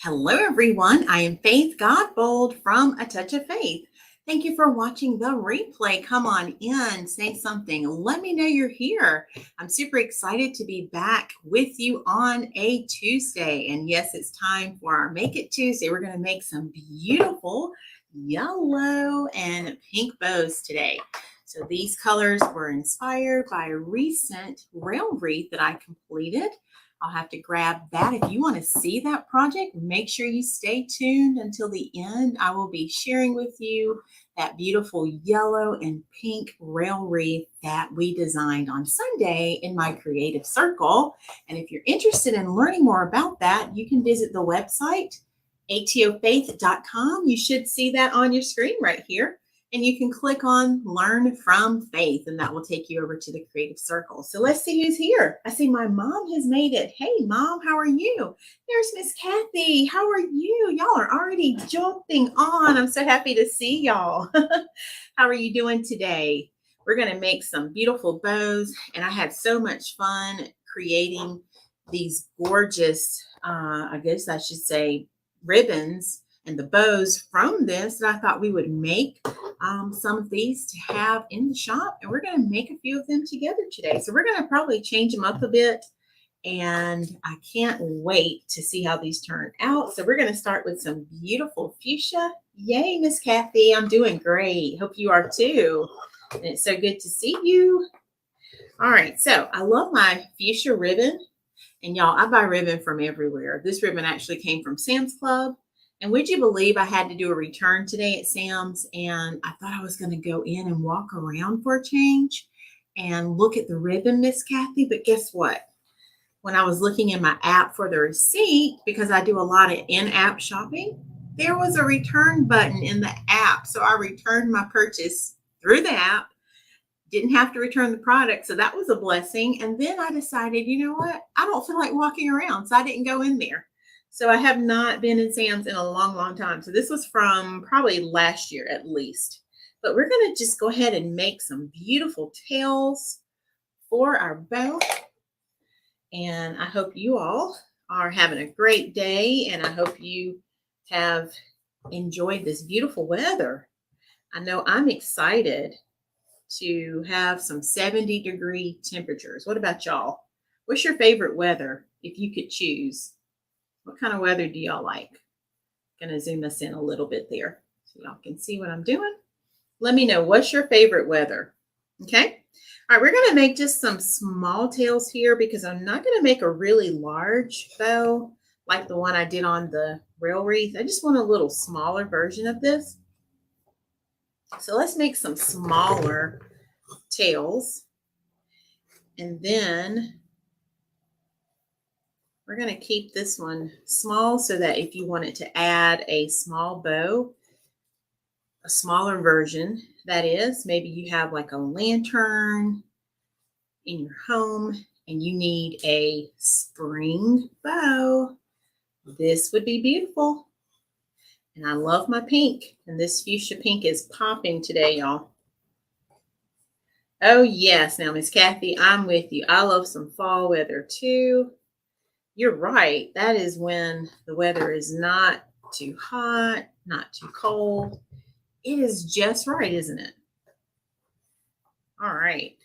Hello, everyone. I am Faith Godbold from A Touch of Faith. Thank you for watching the replay. Come on in, say something. Let me know you're here. I'm super excited to be back with you on a Tuesday. And yes, it's time for our Make It Tuesday. We're going to make some beautiful yellow and pink bows today. So these colors were inspired by a recent rail wreath that I completed. I'll have to grab that. If you want to see that project, make sure you stay tuned until the end. I will be sharing with you that beautiful yellow and pink rail wreath that we designed on Sunday in my creative circle. And if you're interested in learning more about that, you can visit the website, atofaith.com. You should see that on your screen right here. And you can click on Learn from Faith, and that will take you over to the Creative Circle. So let's see who's here. I see my mom has made it. Hey, Mom, how are you? There's Miss Kathy. How are you? Y'all are already jumping on. I'm so happy to see y'all. How are you doing today? We're going to make some beautiful bows, and I had so much fun creating these gorgeous, I guess I should say, ribbons and the bows from this that I thought we would make some of these to have in the shop, and we're going to make a few of them together today. So we're going to probably change them up a bit, and I can't wait to see how these turn out. So we're going to start with some beautiful fuchsia. Yay, Miss Kathy, I'm doing great. Hope you are too. And it's so good to see you. All right, so I love my fuchsia ribbon, and y'all, I buy ribbon from everywhere. This ribbon actually came from Sam's Club. And would you believe I had to do a return today at Sam's, and I thought I was going to go in and walk around for a change and look at the ribbon, Miss Kathy. But guess what? When I was looking in my app for the receipt, because I do a lot of in-app shopping, there was a return button in the app. So I returned my purchase through the app, didn't have to return the product. So that was a blessing. And then I decided, you know what? I don't feel like walking around, so I didn't go in there. So I have not been in Sam's in a long, long time. So this was from probably last year at least. But we're going to just go ahead and make some beautiful tails for our bow. And I hope you all are having a great day. And I hope you have enjoyed this beautiful weather. I know I'm excited to have some 70-degree temperatures. What about y'all? What's your favorite weather if you could choose? What kind of weather do y'all like? I'm going to zoom us in a little bit there so y'all can see what I'm doing. Let me know, what's your favorite weather? Okay. All right, we're going to make just some small tails here because I'm not going to make a really large bow like the one I did on the rail wreath. I just want a little smaller version of this. So let's make some smaller tails. And then we're going to keep this one small so that if you wanted to add a small bow, a smaller version, that is, maybe you have like a lantern in your home and you need a spring bow, this would be beautiful. And I love my pink, and this fuchsia pink is popping today, y'all. Oh yes, now Miss Kathy, I'm with you. I love some fall weather too. You're right. That is when the weather is not too hot, not too cold. It is just right, isn't it? All right.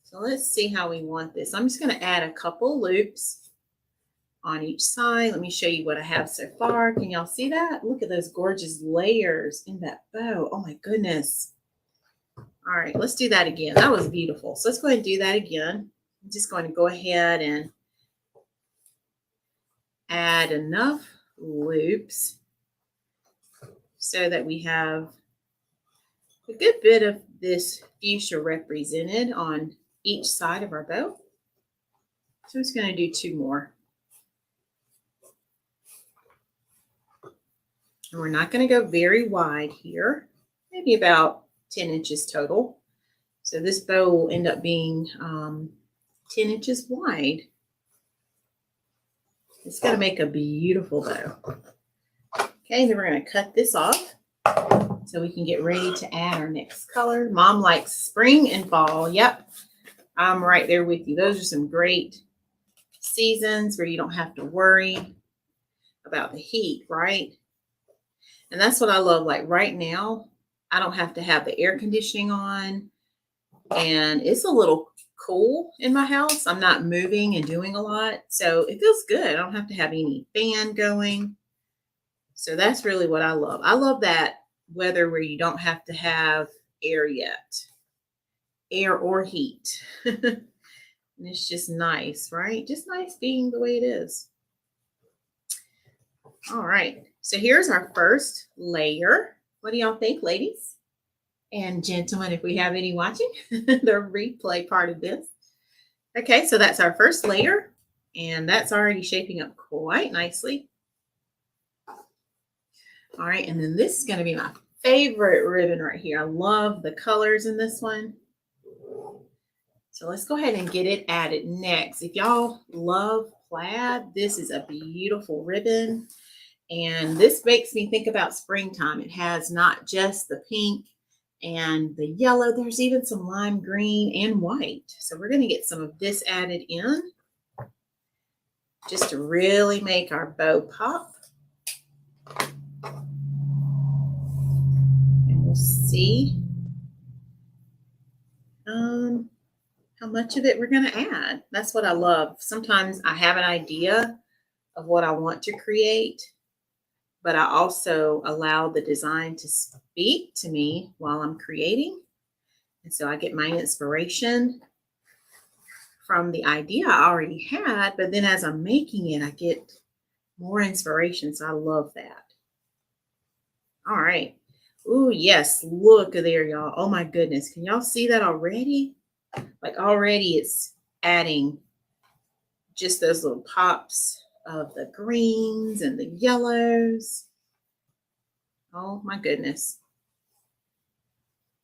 So let's see how we want this. I'm just going to add a couple loops on each side. Let me show you what I have so far. Can y'all see that? Look at those gorgeous layers in that bow. Oh my goodness. All right, let's do that again. That was beautiful. So let's go ahead and do that again. I'm just going to go ahead and add enough loops so that we have a good bit of this fuchsia represented on each side of our bow. So I'm just going to do 2 more. And we're not going to go very wide here, maybe about 10 inches total. So this bow will end up being 10 inches wide. It's going to make a beautiful bow. Okay, then we're going to cut this off so we can get ready to add our next color. Mom likes spring and fall. Yep, I'm right there with you. Those are some great seasons where you don't have to worry about the heat, right? And that's what I love. Like right now, I don't have to have the air conditioning on, and it's a little cool in my house. I'm not moving and doing a lot, so it feels good. I don't have to have any fan going. So that's really what I love. I love that weather where you don't have to have air yet, air or heat. And it's just nice, right? Just nice being the way it is. All right. So here's our first layer. What do y'all think, ladies and gentlemen, if we have any watching the replay part of this? Okay, so that's our first layer, and that's already shaping up quite nicely. All right, and then this is going to be my favorite ribbon right here. I love the colors in this one. So let's go ahead and get it added next. If y'all love plaid, this is a beautiful ribbon. And this makes me think about springtime. It has not just the pink and the yellow, there's even some lime green and white. So we're going to get some of this added in just to really make our bow pop. And we'll see how much of it we're going to add. That's what I love. Sometimes I have an idea of what I want to create, but I also allow the design to speak to me while I'm creating. And so I get my inspiration from the idea I already had, but then as I'm making it, I get more inspiration. So I love that. All right. Oh, yes. Look there, y'all. Oh, my goodness. Can y'all see that already? Like already it's adding just those little pops of the greens and the yellows. Oh, my goodness.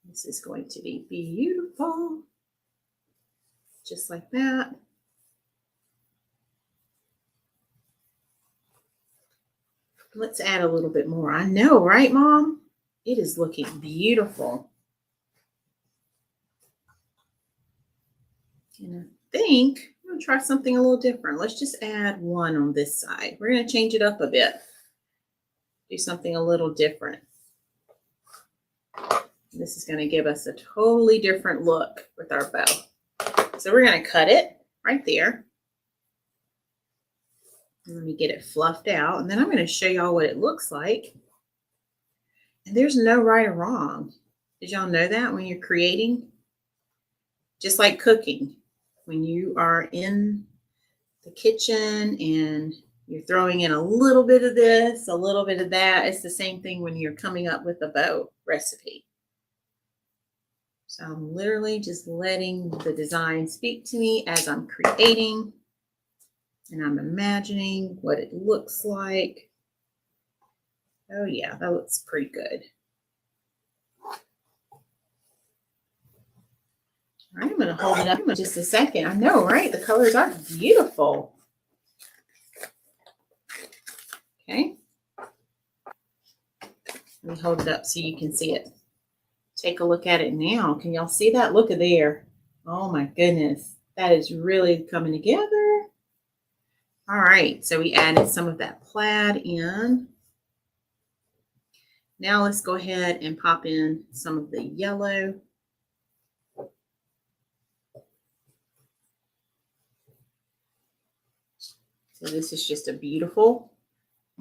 This is going to be beautiful. Just like that. Let's add a little bit more. I know, right, Mom? It is looking beautiful. And I think I'm going to try something a little different. Let's just add one on this side. We're going to change it up a bit. Do something a little different. This is going to give us a totally different look with our bow. So we're going to cut it right there. Let me get it fluffed out, and then I'm going to show y'all what it looks like. And there's no right or wrong. Did y'all know that when you're creating? Just like cooking. When you are in the kitchen and you're throwing in a little bit of this, a little bit of that, it's the same thing when you're coming up with a bow recipe. So I'm literally just letting the design speak to me as I'm creating. And I'm imagining what it looks like. Oh yeah, that looks pretty good. All right, I'm going to hold it up in just a second. I know, right? The colors are beautiful. Okay. Let me hold it up so you can see it. Take a look at it now. Can y'all see that? Look at there. Oh my goodness. That is really coming together. All right, so we added some of that plaid in. Now let's go ahead and pop in some of the yellow. So this is just a beautiful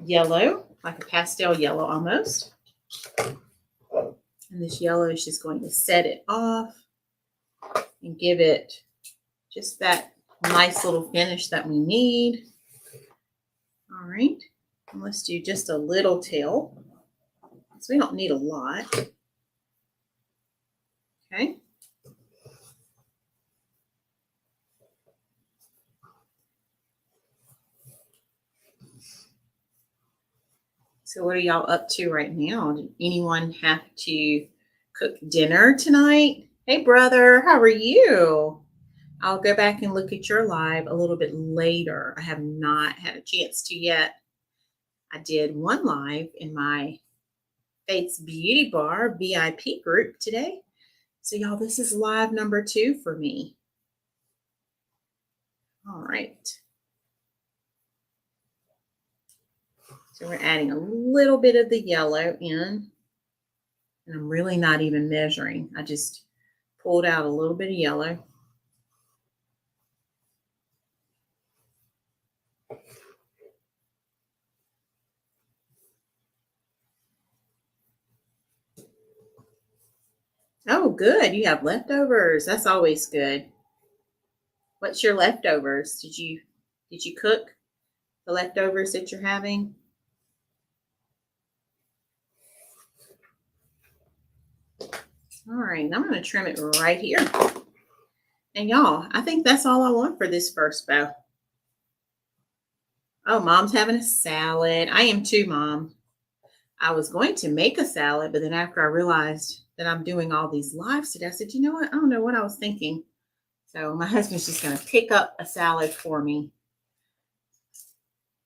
yellow, like a pastel yellow almost. And this yellow is just going to set it off and give it just that nice little finish that we need. All right, and let's do just a little tail. So we don't need a lot. Okay. So what are y'all up to right now? Did anyone have to cook dinner tonight? Hey, brother, how are you? I'll go back and look at your live a little bit later. I have not had a chance to yet. I did one live in my Faith's Beauty Bar VIP group today. So y'all, this is live number 2 for me. All right. So we're adding a little bit of the yellow in. And I'm really not even measuring. I just pulled out a little bit of yellow. Oh, good. You have leftovers. That's always good. What's your leftovers? Did you cook the leftovers that you're having? All right, I'm going to trim it right here. And y'all, I think that's all I want for this first bow. Oh, Mom's having a salad. I am too, Mom. I was going to make a salad, but then after I realized that I'm doing all these lives today, I said, you know what? I don't know what I was thinking. So my husband's just going to pick up a salad for me.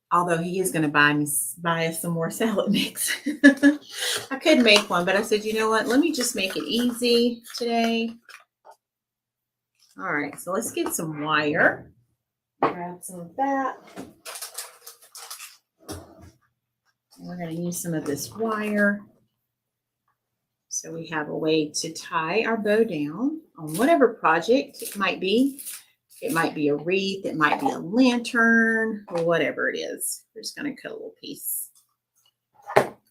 Although he is going to buy us some more salad mix. I could make one, but I said, you know what? Let me just make it easy today. All right, so let's get some wire. Grab some of that. And we're going to use some of this wire. So we have a way to tie our bow down on whatever project it might be. It might be a wreath, it might be a lantern, or whatever it is. We're just going to cut a little piece.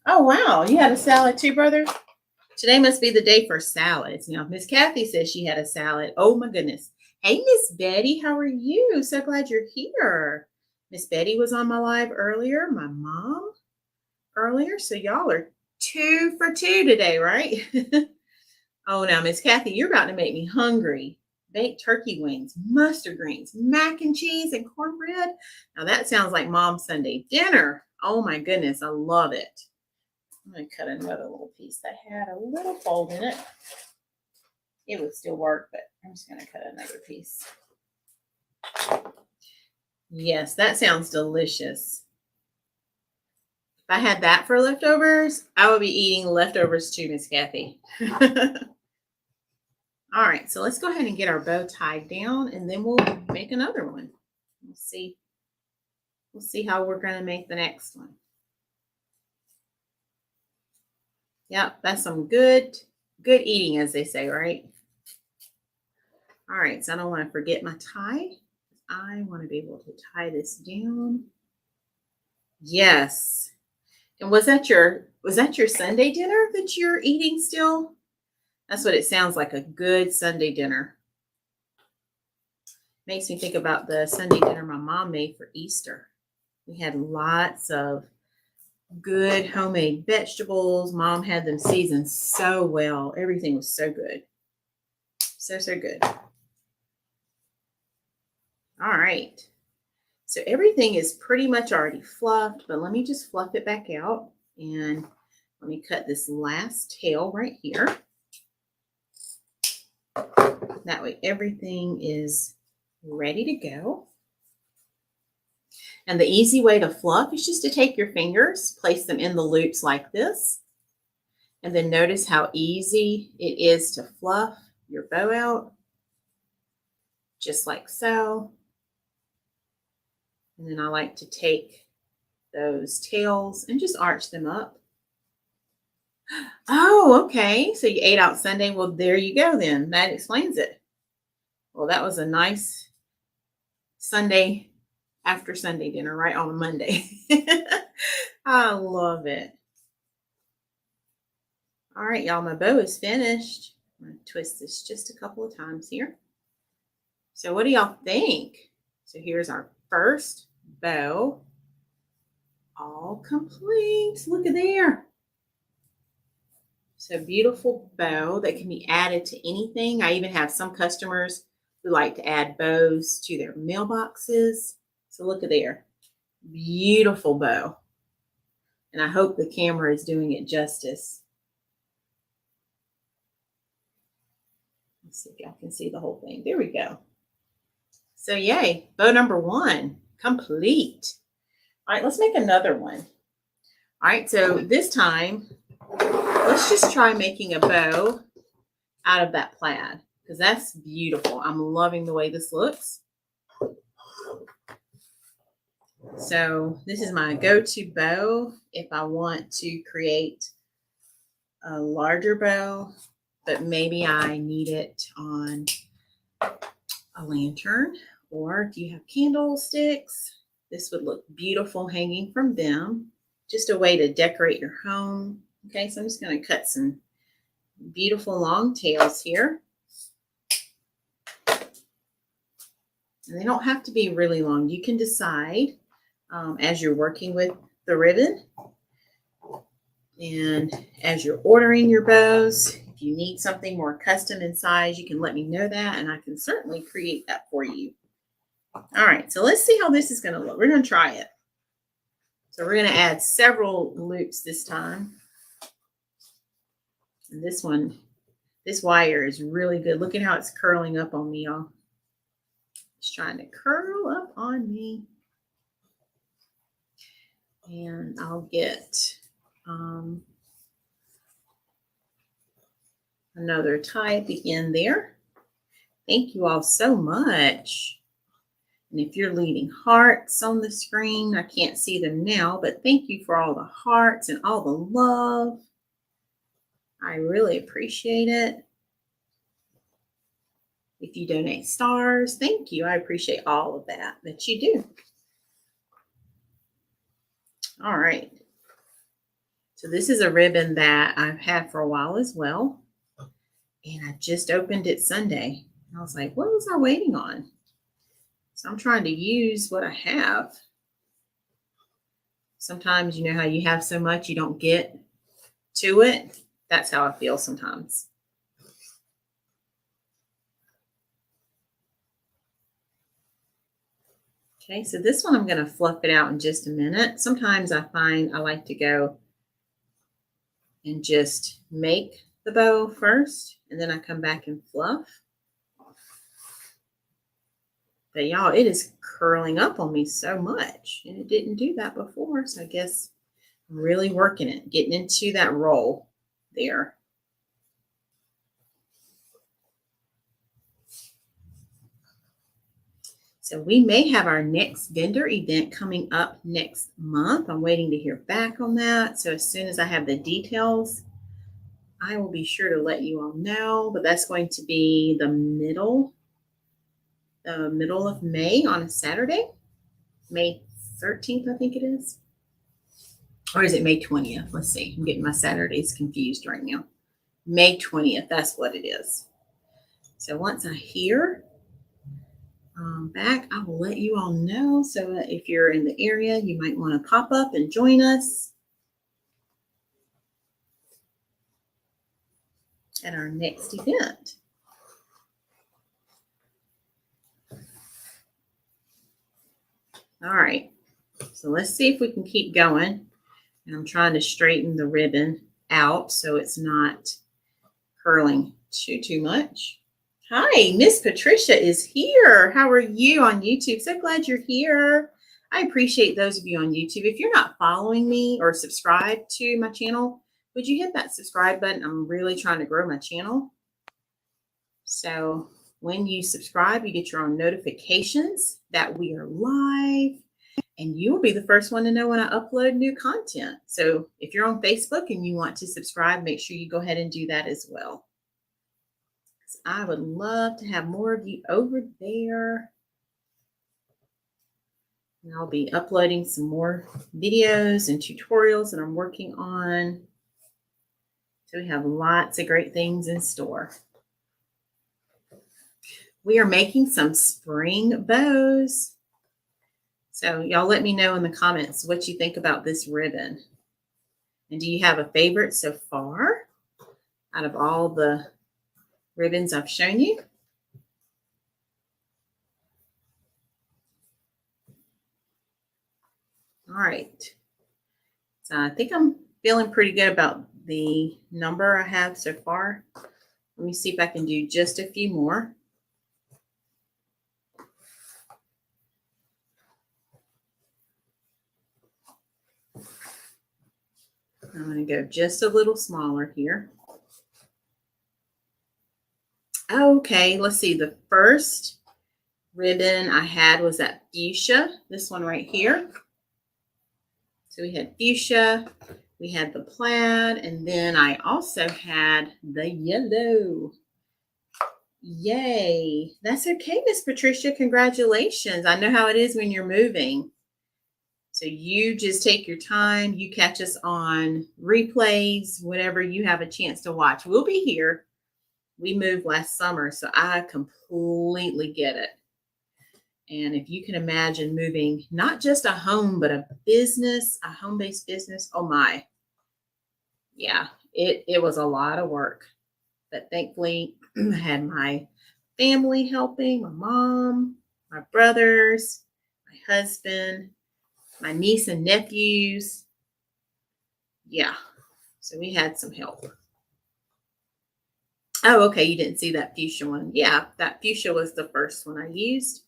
Oh, wow. You had a salad too, brother? Today must be the day for salads. Now, Miss Kathy says she had a salad. Oh, my goodness. Hey, Miss Betty, how are you? So glad you're here. Miss Betty was on my live earlier. My mom earlier. So y'all are 2 for 2 today, right? Oh, now, Miss Kathy, you're about to make me hungry. Baked turkey wings, mustard greens, mac and cheese, and cornbread. Now, that sounds like Mom's Sunday dinner. Oh, my goodness. I love it. I'm going to cut another little piece that had a little fold in it. It would still work, but I'm just going to cut another piece. Yes, that sounds delicious. If I had that for leftovers, I would be eating leftovers too, Miss Kathy. All right, so let's go ahead and get our bow tied down, and then we'll make another one. We'll see how we're going to make the next one. Yep, that's some good eating, as they say, right? All right, so I don't want to forget my tie. I want to be able to tie this down. Yes. And was that your Sunday dinner that you're eating still? That's what it sounds like, a good Sunday dinner. Makes me think about the Sunday dinner my mom made for Easter. We had lots of good homemade vegetables. Mom had them seasoned so well. Everything was so good. So good. All right. So everything is pretty much already fluffed, but let me just fluff it back out. And let me cut this last tail right here. That way everything is ready to go. And the easy way to fluff is just to take your fingers, place them in the loops like this, and then notice how easy it is to fluff your bow out, just like so. And then I like to take those tails and just arch them up. Oh, okay. So you ate out Sunday. Well, there you go then. That explains it. Well, that was a nice Sunday after Sunday dinner, right on a Monday. I love it. All right, y'all, my bow is finished. I'm going to twist this just a couple of times here. So what do y'all think? So here's our first bow, all complete. Look at there. So beautiful bow that can be added to anything. I even have some customers who like to add bows to their mailboxes. So look at there. Beautiful bow. And I hope the camera is doing it justice. Let's see if y'all can see the whole thing. There we go. So yay, bow number 1, complete. All right, let's make another one. All right, so this time, let's just try making a bow out of that plaid, because that's beautiful. I'm loving the way this looks. So this is my go-to bow if I want to create a larger bow, but maybe I need it on a lantern. Or if you have candlesticks, this would look beautiful hanging from them. Just a way to decorate your home. Okay, so I'm just going to cut some beautiful long tails here. And they don't have to be really long. You can decide as you're working with the ribbon and as you're ordering your bows. If you need something more custom in size, you can let me know that, and I can certainly create that for you. All right, so let's see how this is going to look. We're going to try it. So we're going to add several loops this time. And this one, this wire is really good. Look at how it's curling up on me, y'all. It's trying to curl up on me. And I'll get another tie at the end there. Thank you all so much. And if you're leaving hearts on the screen, I can't see them now, but thank you for all the hearts and all the love. I really appreciate it. If you donate stars, thank you. I appreciate all of that you do. All right. So this is a ribbon that I've had for a while as well. And I just opened it Sunday. And I was like, what was I waiting on? So I'm trying to use what I have. Sometimes, you know how you have so much you don't get to it? That's how I feel sometimes. Okay, so this one I'm going to fluff it out in just a minute. Sometimes I find I like to go and just make the bow first, and then I come back and fluff. But y'all, it is curling up on me so much, and it didn't do that before. So I guess I'm really working it, getting into that roll there. So we may have our next vendor event coming up next month. I'm waiting to hear back on that. So as soon as I have the details, I will be sure to let you all know. But that's going to be the middle of May on a Saturday, May 13th, I think it is. Or is it May 20th? Let's see. I'm getting my Saturdays confused right now. May 20th, that's what it is. So once I hear back, I will let you all know. So if you're in the area, you might want to pop up and join us at our next event. All right, so let's see if we can keep going. And I'm trying to straighten the ribbon out so it's not curling too much. Hi, Miss Patricia is here. How are you on YouTube? So glad you're here. I appreciate those of you on YouTube. If you're not following me or subscribed to my channel, would you hit that subscribe button? I'm really trying to grow my channel. So when you subscribe, you get your own notifications that we are live, and you will be the first one to know when I upload new content. So if you're on Facebook and you want to subscribe, make sure you go ahead and do that as well. I would love to have more of you over there. And I'll be uploading some more videos and tutorials that I'm working on. So we have lots of great things in store. We are making some spring bows. So y'all let me know in the comments what you think about this ribbon. And do you have a favorite so far out of all the ribbons I've shown you? All right. So I think I'm feeling pretty good about the number I have so far. Let me see if I can do just a few more. I'm going to go just a little smaller here. Okay, let's see. The first ribbon I had was that fuchsia, this one right here. So we had fuchsia, we had the plaid, and then I also had the yellow. Yay. That's okay, Miss Patricia. Congratulations. I know how it is when you're moving. So you just take your time. You catch us on replays, whenever you have a chance to watch. We'll be here. We moved last summer, so I completely get it. And if you can imagine moving not just a home, but a business, a home-based business, oh my. Yeah, it was a lot of work. But thankfully, I had my family helping, my mom, my brothers, my husband, my niece and nephews. Yeah, so we had some help. Oh, okay, you didn't see that fuchsia one. Yeah, that fuchsia was the first one I used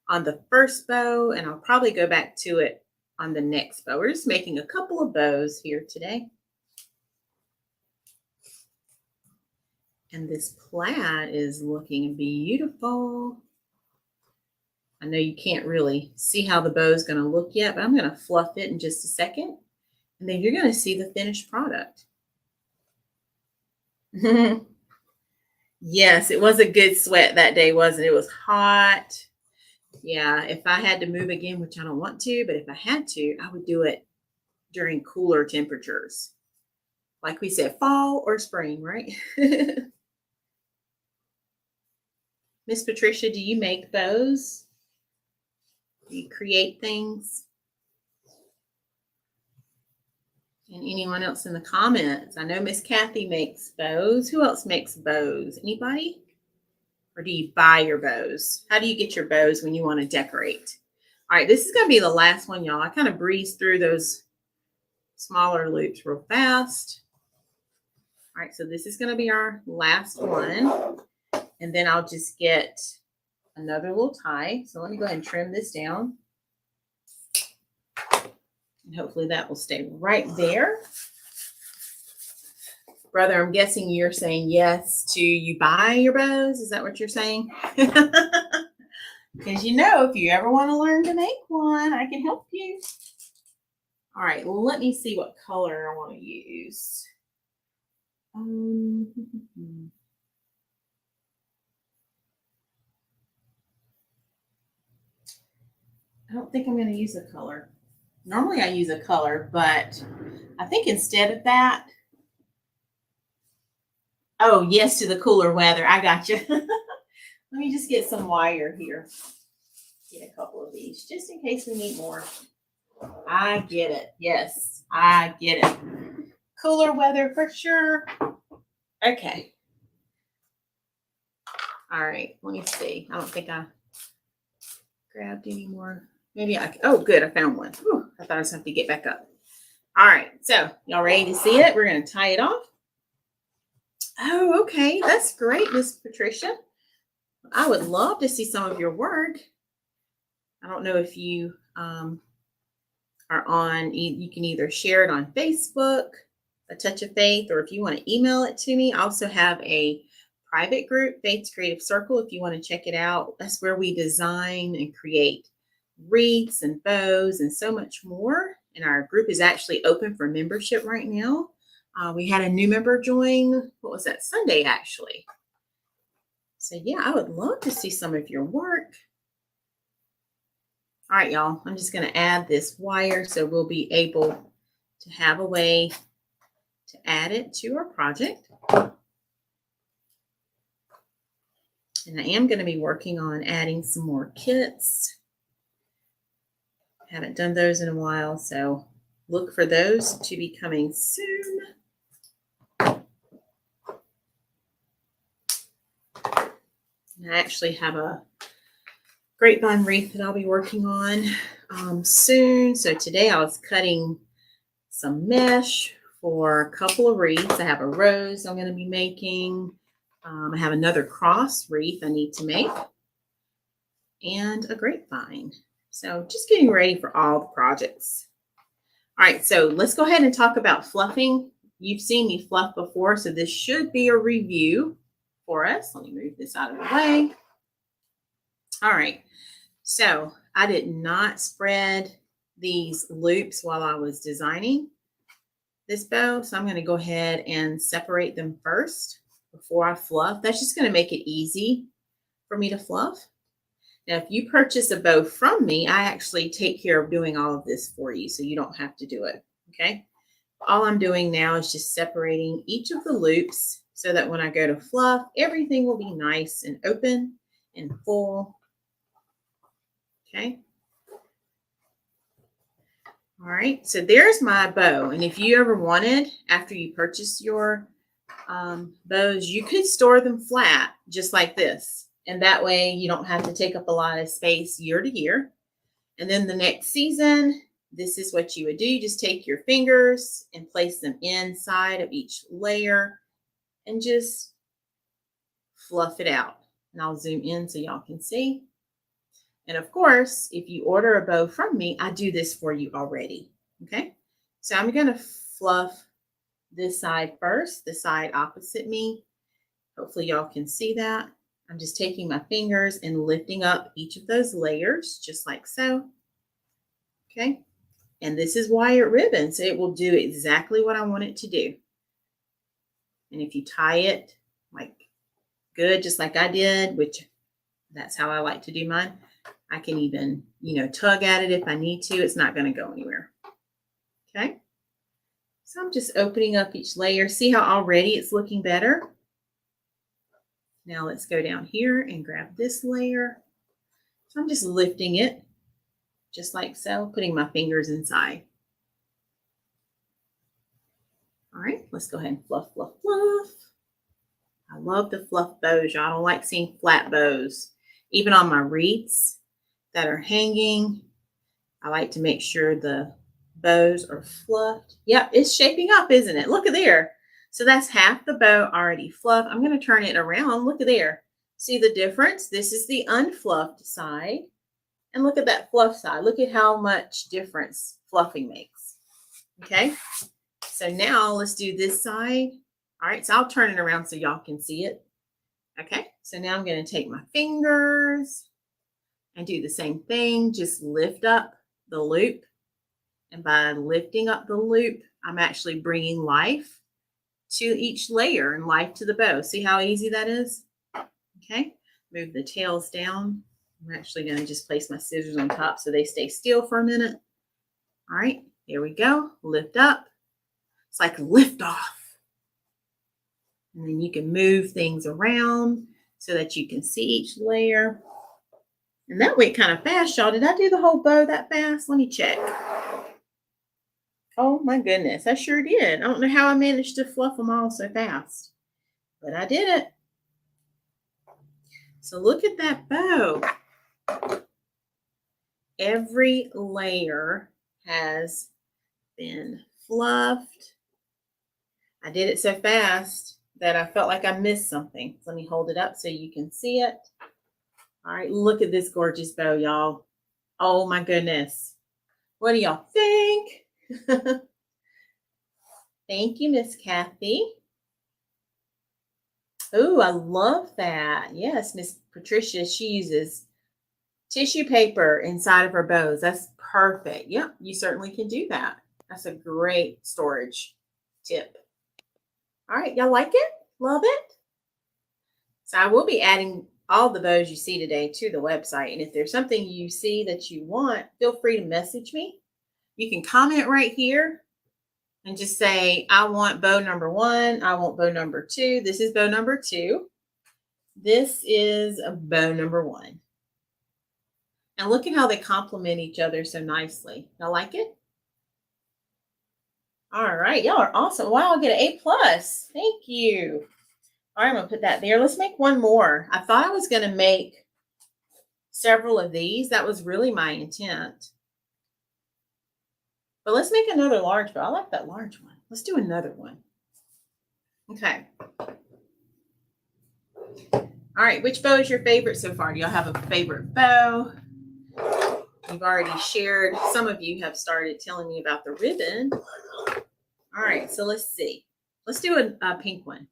on the first bow, and I'll probably go back to it on the next bow. We're just making a couple of bows here today. And this plaid is looking beautiful. I know you can't really see how the bow is going to look yet, but I'm going to fluff it in just a second. And then you're going to see the finished product. Yes, it was a good sweat that day, wasn't it? It was hot. Yeah, if I had to move again, which I don't want to, but if I had to, I would do it during cooler temperatures. Like we said, fall or spring, right? Miss Patricia, do you make bows? Do you create things? And anyone else in the comments? I know Miss Kathy makes bows. Who else makes bows? Anybody? Or do you buy your bows? How do you get your bows when you want to decorate? All right, this is going to be the last one, y'all. I kind of breezed through those smaller loops real fast. All right, so this is going to be our last one. And then I'll just get another little tie. So let me go ahead and trim this down. And hopefully that will stay right there. Brother, I'm guessing you're saying yes to you buy your bows. Is that what you're saying? Because you know, if you ever want to learn to make one, I can help you. All right, let me see what color I want to use. I don't think I'm going to use a color. Normally I use a color, but I think instead of that, oh, yes to the cooler weather. I got you. Let me just get some wire here. Get a couple of these just in case we need more. I get it. Yes, I get it. Cooler weather for sure. Okay. All right. Let me see. I don't think I grabbed any more. Maybe I, oh, good. I found one. Whew, I thought I was going to have to get back up. All right. So y'all ready to see it? We're going to tie it off. Oh, okay. That's great, Miss Patricia. I would love to see some of your work. I don't know if you are on, you can either share it on Facebook, A Touch of Faith, or if you want to email it to me. I also have a private group, Faith's Creative Circle, if you want to check it out. That's where we design and create wreaths and bows and so much more. And our group is actually open for membership right now. We had a new member join, what was that, Sunday actually. So yeah, I would love to see some of your work. All right, y'all, I'm just going to add this wire so we'll be able to have a way to add it to our project. And I am going to be working on adding some more kits. Haven't done those in a while, so look for those to be coming soon. And I actually have a grapevine wreath that I'll be working on soon. So today I was cutting some mesh for a couple of wreaths. I have a rose I'm going to be making. I have another cross wreath I need to make and a grapevine. So just getting ready for all the projects. All right, so let's go ahead and talk about fluffing. You've seen me fluff before, so this should be a review for us. Let me move this out of the way. All right. So I did not spread these loops while I was designing this bow. So I'm going to go ahead and separate them first before I fluff. That's just going to make it easy for me to fluff. Now, if you purchase a bow from me, I actually take care of doing all of this for you, so you don't have to do it, okay? All I'm doing now is just separating each of the loops so that when I go to fluff, everything will be nice and open and full, okay? All right, so there's my bow. And if you ever wanted, after you purchase your bows, you could store them flat, just like this. And that way you don't have to take up a lot of space year to year. And then the next season, this is what you would do. You just take your fingers and place them inside of each layer and just fluff it out. And I'll zoom in so y'all can see. And of course, if you order a bow from me, I do this for you already. Okay. So I'm going to fluff this side first, the side opposite me. Hopefully y'all can see that. I'm just taking my fingers and lifting up each of those layers, just like so. Okay. And this is wire ribbon, so it will do exactly what I want it to do. And if you tie it like good, just like I did, which that's how I like to do mine, I can even, tug at it if I need to. It's not going to go anywhere. Okay. So I'm just opening up each layer. See how already it's looking better? Now let's go down here and grab this layer. So I'm just lifting it, just like so, putting my fingers inside. All right, let's go ahead and fluff, fluff, fluff. I love the fluff bows, y'all. I don't like seeing flat bows. Even on my wreaths that are hanging, I like to make sure the bows are fluffed. Yep, it's shaping up, isn't it? Look at there. So that's half the bow already fluffed. I'm going to turn it around. Look at there. See the difference? This is the unfluffed side. And look at that fluff side. Look at how much difference fluffing makes. Okay. So now let's do this side. All right. So I'll turn it around so y'all can see it. Okay. So now I'm going to take my fingers and do the same thing. Just lift up the loop. And by lifting up the loop, I'm actually bringing life to each layer and life to the bow. See how easy that is? Okay. Move the tails down. I'm actually going to just place my scissors on top so they stay still for a minute. All right, here we go. Lift up. It's like lift off. And then you can move things around so that you can see each layer. And that went kind of fast, y'all. Did I do the whole bow that fast? Let me check. Oh my goodness, I sure did. I don't know how I managed to fluff them all so fast, but I did it. So look at that bow. Every layer has been fluffed. I did it so fast that I felt like I missed something. Let me hold it up so you can see it. All right, look at this gorgeous bow, y'all. Oh my goodness. What do y'all think? Thank you, Miss Kathy. Oh, I love that. Yes, Miss Patricia, she uses tissue paper inside of her bows. That's perfect. Yep, you certainly can do that. That's a great storage tip. All right, y'all like it? Love it? So I will be adding all the bows you see today to the website. And if there's something you see that you want, feel free to message me. You can comment right here and just say, I want bow number 1. I want bow number 2. This is bow number 2. This is a bow number 1. And look at how they complement each other so nicely. Y'all like it? All right. Y'all are awesome. Wow, I'll get an A+. Thank you. All right, I'm going to put that there. Let's make one more. I thought I was going to make several of these. That was really my intent. But let's make another large bow. I like that large one. Let's do another one. Okay. All right. Which bow is your favorite so far? Do y'all have a favorite bow? You've already shared. Some of you have started telling me about the ribbon. All right. So let's see. Let's do a pink one.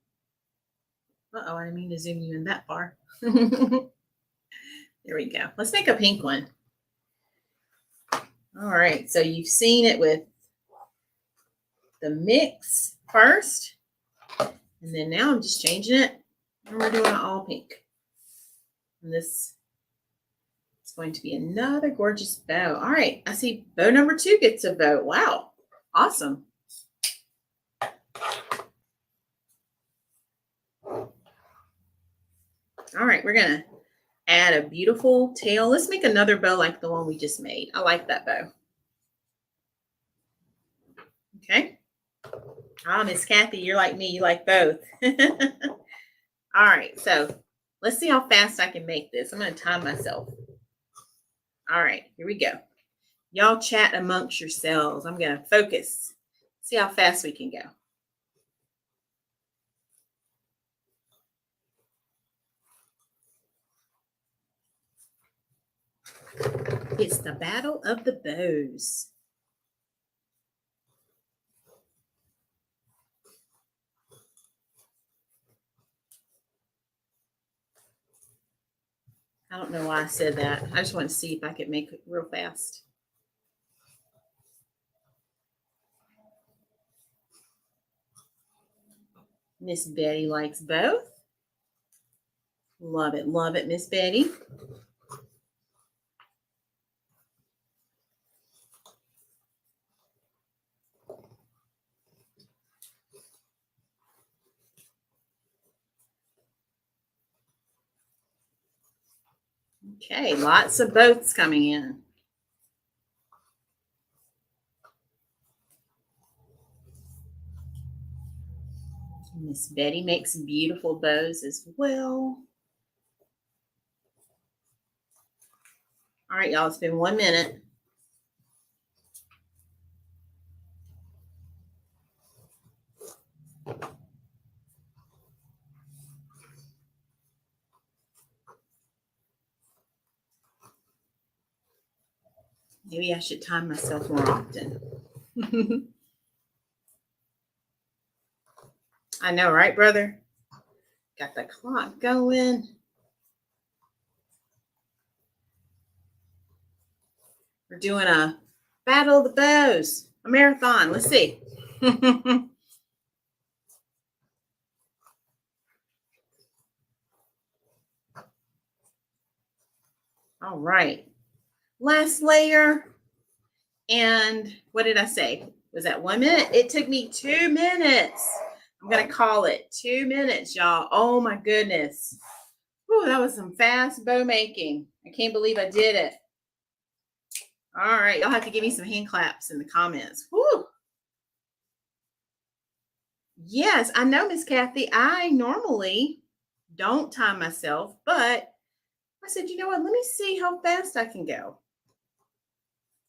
Uh-oh, I didn't mean to zoom you in that far. There we go. Let's make a pink one. All right, so you've seen it with the mix first, and then now I'm just changing it, and we're doing it all pink. And this is going to be another gorgeous bow. All right, I see bow number 2 gets a bow. Wow, awesome. All right, we're gonna add a beautiful tail. Let's make another bow like the one we just made. I like that bow. Okay. Ah, Miss Kathy, you're like me. You like both. All right, so let's see how fast I can make this. I'm going to time myself. All right, here we go. Y'all chat amongst yourselves. I'm going to focus. See how fast we can go. It's the battle of the bows. I don't know why I said that. I just want to see if I could make it real fast. Miss Betty likes both. Love it, Miss Betty. Okay, lots of boats coming in. Miss Betty makes beautiful bows as well. All right, y'all, it's been 1 minute. Maybe I should time myself more often. I know, right, brother? Got the clock going. We're doing a battle of the bows, a marathon. Let's see. All right. Last layer. And what did I say? Was that 1 minute? It took me 2 minutes. I'm going to call it 2 minutes, y'all. Oh, my goodness. Whew, that was some fast bow making. I can't believe I did it. All right. Y'all have to give me some hand claps in the comments. Whew. Yes, I know, Miss Kathy. I normally don't time myself, but I said, you know what? Let me see how fast I can go.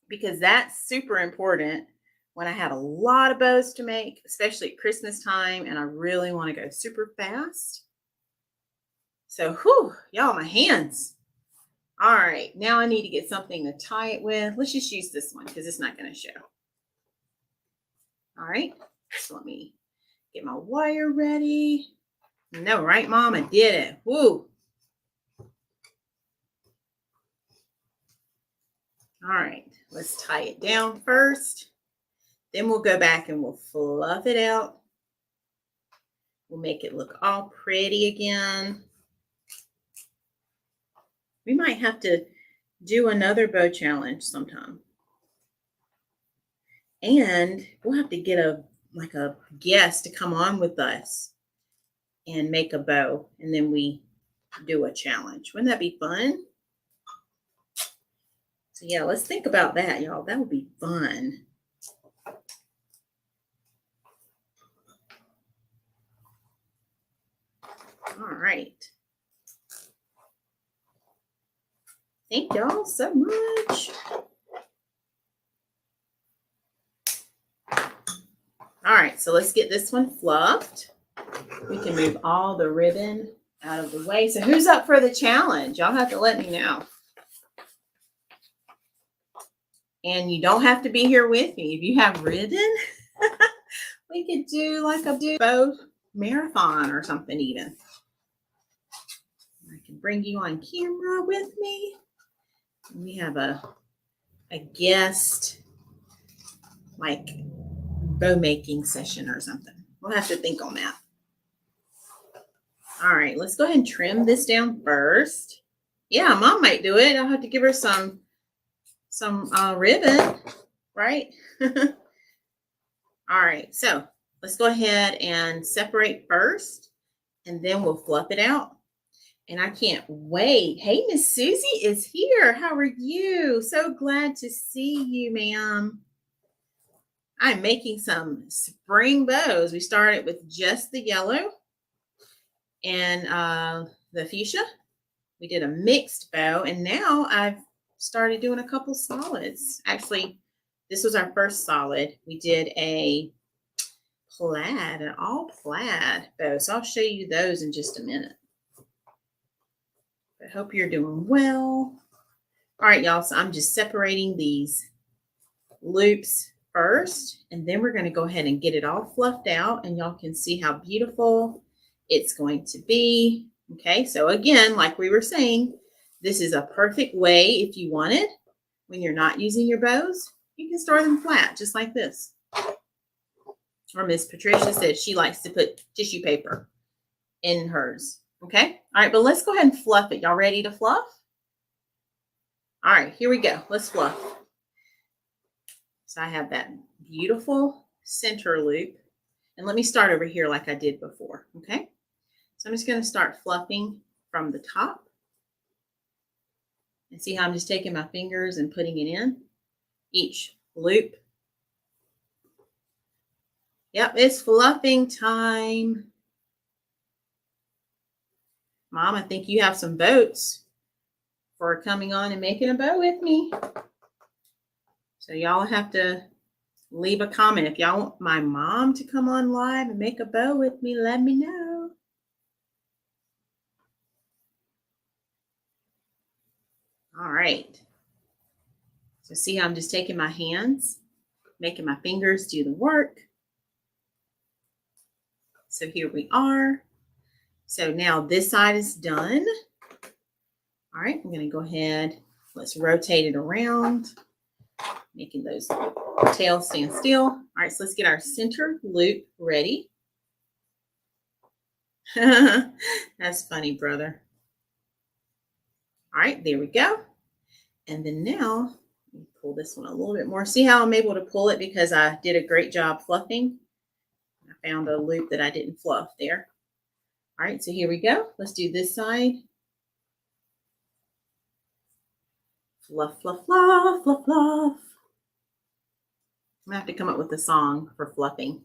Because that's super important when I have a lot of bows to make, especially at Christmas time, and I really want to go super fast. So, whew, y'all, my hands. All right, now I need to get something to tie it with. Let's just use this one because it's not going to show. All right, so let me get my wire ready. No, right, Mom? I did it. Woo. All right, let's tie it down first. Then we'll go back and we'll fluff it out. We'll make it look all pretty again. We might have to do another bow challenge sometime. And we'll have to get a guest to come on with us and make a bow. And then we do a challenge. Wouldn't that be fun? So yeah, let's think about that, y'all. That would be fun. All right. Thank y'all so much. All right, so let's get this one fluffed. We can move all the ribbon out of the way. So who's up for the challenge? Y'all have to let me know. And you don't have to be here with me. If you have ribbon, we could do like a bow marathon or something even. I can bring you on camera with me. We have a guest, like bow making session or something. We'll have to think on that. All right, let's go ahead and trim this down first. Yeah, Mom might do it. I'll have to give her some ribbon, right? All right, so let's go ahead and separate first, and then we'll fluff it out. And I can't wait. Hey, Miss Susie is here. How are you? So glad to see you, ma'am. I'm making some spring bows. We started with just the yellow and the fuchsia. We did a mixed bow, and now I've started doing a couple solids. Actually, this was our first solid. We did a plaid, an all plaid bow. So I'll show you those in just a minute. I hope you're doing well. All right, y'all. So I'm just separating these loops first, and then we're going to go ahead and get it all fluffed out, and y'all can see how beautiful it's going to be. Okay, so again, like we were saying, this is a perfect way if you wanted, when you're not using your bows, you can store them flat, just like this. Or Miss Patricia said she likes to put tissue paper in hers. Okay, all right, but let's go ahead and fluff it. Y'all ready to fluff? All right, here we go. Let's fluff. So I have that beautiful center loop. And let me start over here like I did before, okay? So I'm just going to start fluffing from the top. And see how I'm just taking my fingers and putting it in each loop. Yep, it's fluffing time. Mom, I think you have some votes for coming on and making a bow with me. So y'all have to leave a comment. If y'all want my mom to come on live and make a bow with me, let me know. All right. So see how I'm just taking my hands, making my fingers do the work. So here we are. So now this side is done. All right, I'm going to go ahead. Let's rotate it around, making those tails stand still. All right, so let's get our center loop ready. That's funny, brother. All right, there we go. And then now, let me pull this one a little bit more. See how I'm able to pull it because I did a great job fluffing. I found a loop that I didn't fluff there. All right, so here we go. Let's do this side. Fluff, fluff, fluff, fluff, fluff. I'm going to have to come up with a song for fluffing.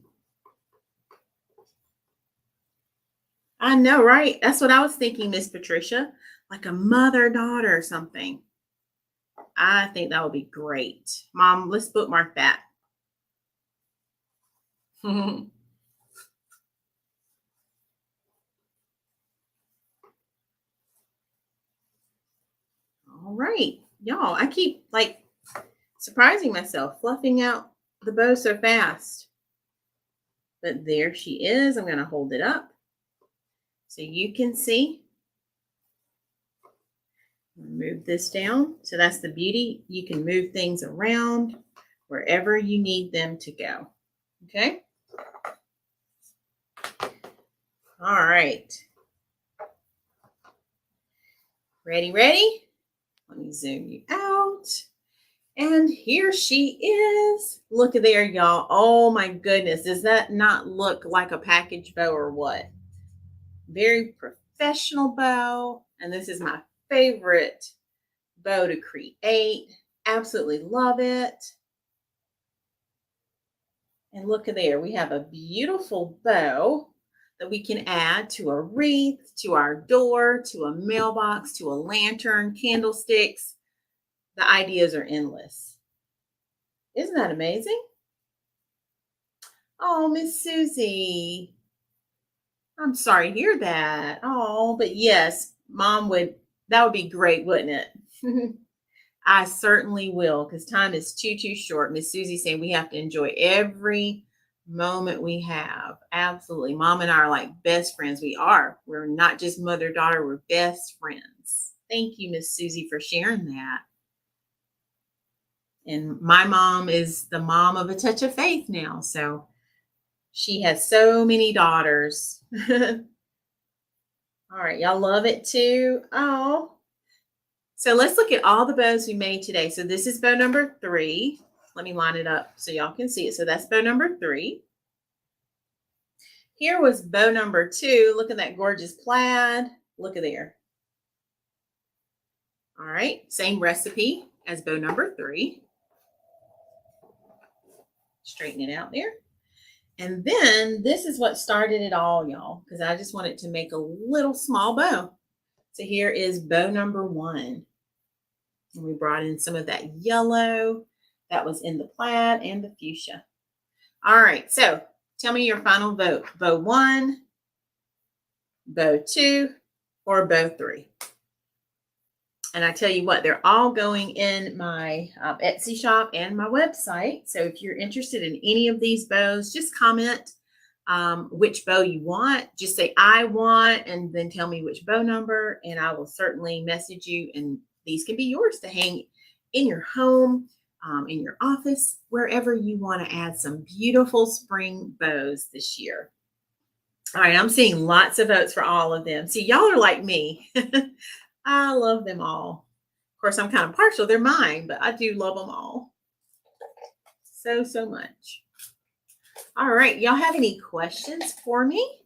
I know, right? That's what I was thinking, Miss Patricia. Like a mother-daughter or something. I think that would be great. Mom, let's bookmark that. All right. Y'all, I keep like surprising myself, fluffing out the bow so fast. But there she is. I'm going to hold it up so you can see. Move this down. So that's the beauty. You can move things around wherever you need them to go. Okay. All right. Ready, ready? Let me zoom you out. And here she is. Look at there, y'all. Oh my goodness. Does that not look like a package bow or what? Very professional bow. And this is my favorite bow to create. Absolutely love it. And look at there. We have a beautiful bow that we can add to a wreath, to our door, to a mailbox, to a lantern, candlesticks. The ideas are endless. Isn't that amazing? Oh, Miss Susie. I'm sorry to hear that. Oh, but yes, Mom that would be great, wouldn't it? I certainly will, because time is too short. Miss Susie saying we have to enjoy every moment we have. Absolutely. Mom and I are like best friends. We are. We're not just mother daughter, we're best friends. Thank you, Miss Susie, for sharing that. And my mom is the mom of A Touch of Faith now. So she has so many daughters. All right. Y'all love it too. Oh. So let's look at all the bows we made today. So this is bow number 3. Let me line it up so y'all can see it. So that's bow number 3. Here was bow number 2. Look at that gorgeous plaid. Look at there. All right. Same recipe as bow number 3. Straighten it out there. And then this is what started it all, y'all, because I just wanted to make a little small bow. So here is bow number 1. And we brought in some of that yellow that was in the plaid and the fuchsia. All right, so tell me your final vote. Bow 1, bow 2, or bow 3. And I tell you what, they're all going in my Etsy shop and my website. So if you're interested in any of these bows, just comment which bow you want. Just say, I want, and then tell me which bow number, and I will certainly message you. And these can be yours to hang in your home, in your office, wherever you want to add some beautiful spring bows this year. All right, I'm seeing lots of votes for all of them. See, y'all are like me. I love them all. Of course, I'm kind of partial. They're mine, but I do love them all so, so much. All right. Y'all have any questions for me?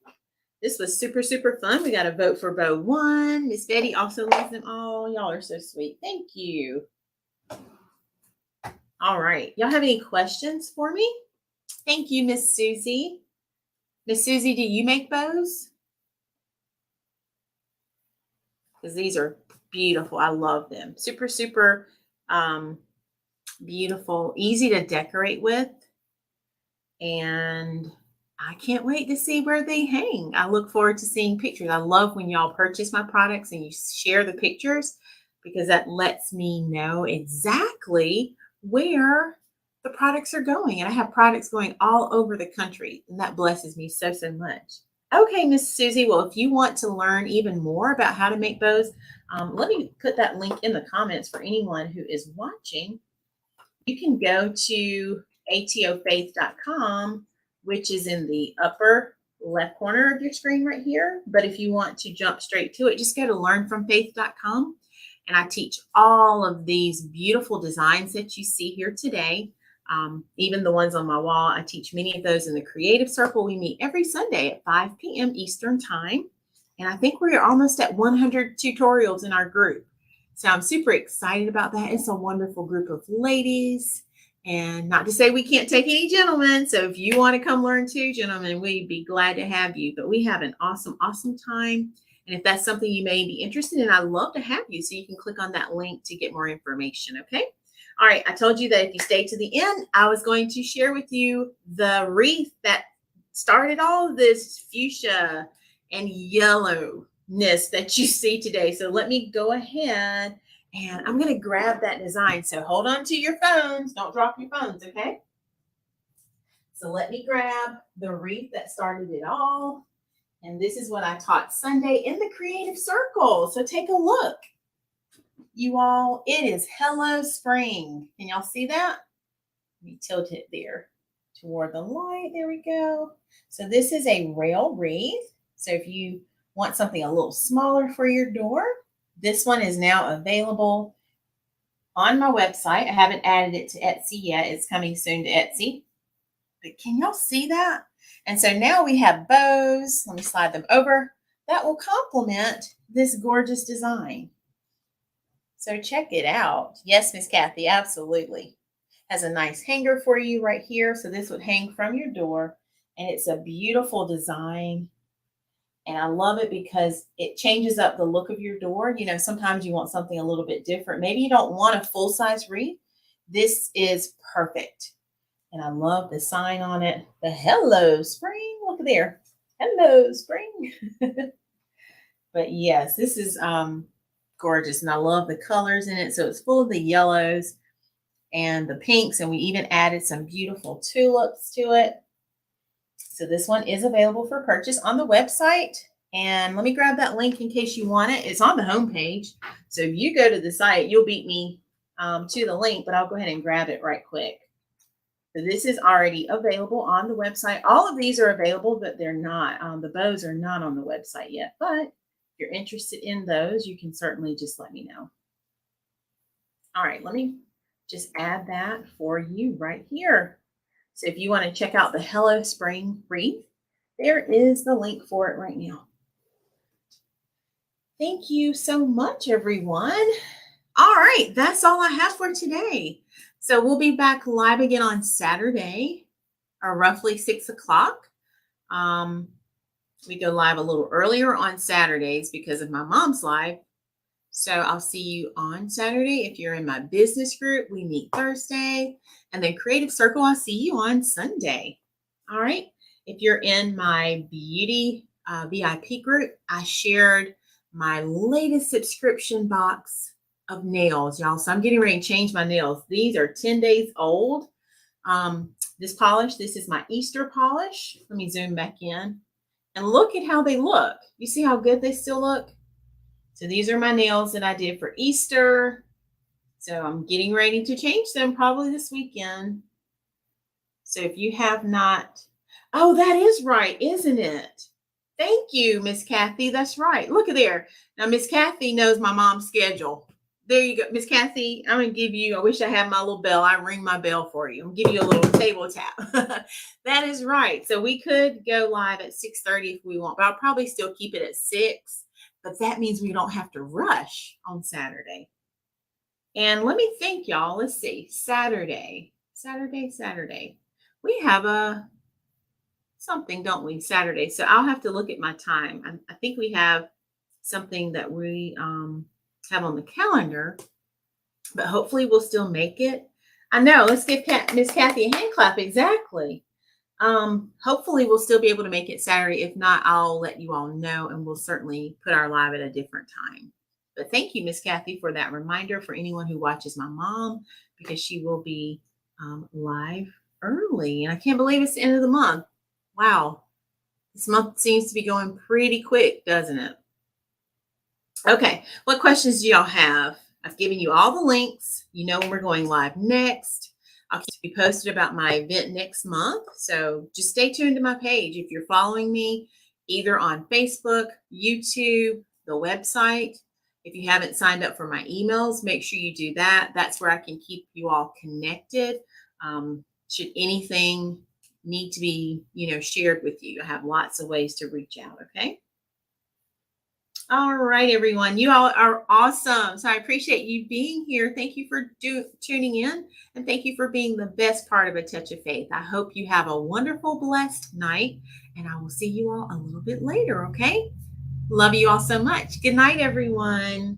This was super, super fun. We got a vote for bow 1. Miss Betty also loves them all. Y'all are so sweet. Thank you. All right. Y'all have any questions for me? Thank you, Miss Susie. Miss Susie, do you make bows? Because these are beautiful. I love them. Super, super beautiful, easy to decorate with. And I can't wait to see where they hang. I look forward to seeing pictures. I love when y'all purchase my products and you share the pictures, because that lets me know exactly where the products are going. And I have products going all over the country, and that blesses me so, so much. Okay, Miss Susie. Well, if you want to learn even more about how to make bows, let me put that link in the comments for anyone who is watching. You can go to atofaith.com, which is in the upper left corner of your screen right here. But if you want to jump straight to it, just go to learnfromfaith.com. And I teach all of these beautiful designs that you see here today. Even the ones on my wall, I teach many of those in the Creative Circle. We meet every Sunday at 5 p.m. Eastern Time. And I think we're almost at 100 tutorials in our group. So I'm super excited about that. It's a wonderful group of ladies. And not to say we can't take any gentlemen. So if you want to come learn too, gentlemen, we'd be glad to have you. But we have an awesome, awesome time. And if that's something you may be interested in, I'd love to have you. So you can click on that link to get more information. Okay. All right, I told you that if you stay to the end, I was going to share with you the wreath that started all of this fuchsia and yellowness that you see today. So let me go ahead and I'm going to grab that design. So hold on to your phones. Don't drop your phones, okay? So let me grab the wreath that started it all. And this is what I taught Sunday in the Creative Circle. So take a look. You all, it is Hello Spring. Can y'all see that? Let me tilt it there toward the light. There we go. So this is a rail wreath. So if you want something a little smaller for your door, this one is now available on my website. I haven't added it to Etsy yet. It's coming soon to Etsy. But can y'all see that? And so now we have bows. Let me slide them over. That will complement this gorgeous design. So check it out. Yes, Miss Kathy, absolutely. Has a nice hanger for you right here. So this would hang from your door. And it's a beautiful design. And I love it because it changes up the look of your door. You know, sometimes you want something a little bit different. Maybe you don't want a full-size wreath. This is perfect. And I love the sign on it. The Hello Spring. Look there. Hello Spring. But yes, this is gorgeous. And I love the colors in it. So it's full of the yellows and the pinks. And we even added some beautiful tulips to it. So this one is available for purchase on the website. And let me grab that link in case you want it. It's on the homepage. So if you go to the site, you'll beat me to the link, but I'll go ahead and grab it right quick. So this is already available on the website. All of these are available, but they're not. The bows are not on the website yet. But if you're interested in those, you can certainly just let me know. All right, let me just add that for you right here. So if you want to check out the Hello Spring wreath, there is the link for it right now. Thank you so much, everyone. All right, that's all I have for today. So we'll be back live again on Saturday, or roughly 6 o'clock. We go live a little earlier on Saturdays because of my mom's live. So I'll see you on Saturday. If you're in my business group, we meet Thursday. And then Creative Circle, I'll see you on Sunday. All right. If you're in my beauty VIP group, I shared my latest subscription box of nails, y'all. So I'm getting ready to change my nails. These are 10 days old. This polish, this is my Easter polish. Let me zoom back in. And look at how they look. You see how good they still look? So these are my nails that I did for Easter. So I'm getting ready to change them probably this weekend. So if you have not, oh, that is right, isn't it? Thank you, Miss Kathy. That's right. Look at there. Now, Miss Kathy knows my mom's schedule. There you go. Miss Kathy, I'm going to give you, I wish I had my little bell. I ring my bell for you. I'm going to give you a little table tap. That is right. So we could go live at 6:30 if we want, but I'll probably still keep it at 6. But that means we don't have to rush on Saturday. And let me think, y'all. Let's see. Saturday. We have something, don't we? Saturday. So I'll have to look at my time. I think we have something that we have on the calendar, but hopefully we'll still make it. I know. Let's give Miss Kathy a hand clap. Exactly. Hopefully we'll still be able to make it Saturday. If not, I'll let you all know, and we'll certainly put our live at a different time. But thank you, Miss Kathy, for that reminder for anyone who watches my mom, because she will be live early. And I can't believe it's the end of the month. Wow. This month seems to be going pretty quick, doesn't it? Okay. What questions do y'all have? I've given you all the links. You know when we're going live next. I'll keep you posted about my event next month. So just stay tuned to my page. If you're following me either on Facebook, YouTube, the website, if you haven't signed up for my emails, make sure you do that. That's where I can keep you all connected. Should anything need to be, shared with you, I have lots of ways to reach out. Okay. All right, everyone. You all are awesome. So I appreciate you being here. Thank you for tuning in, and thank you for being the best part of A Touch of Faith. I hope you have a wonderful, blessed night, and I will see you all a little bit later. Okay. Love you all so much. Good night, everyone.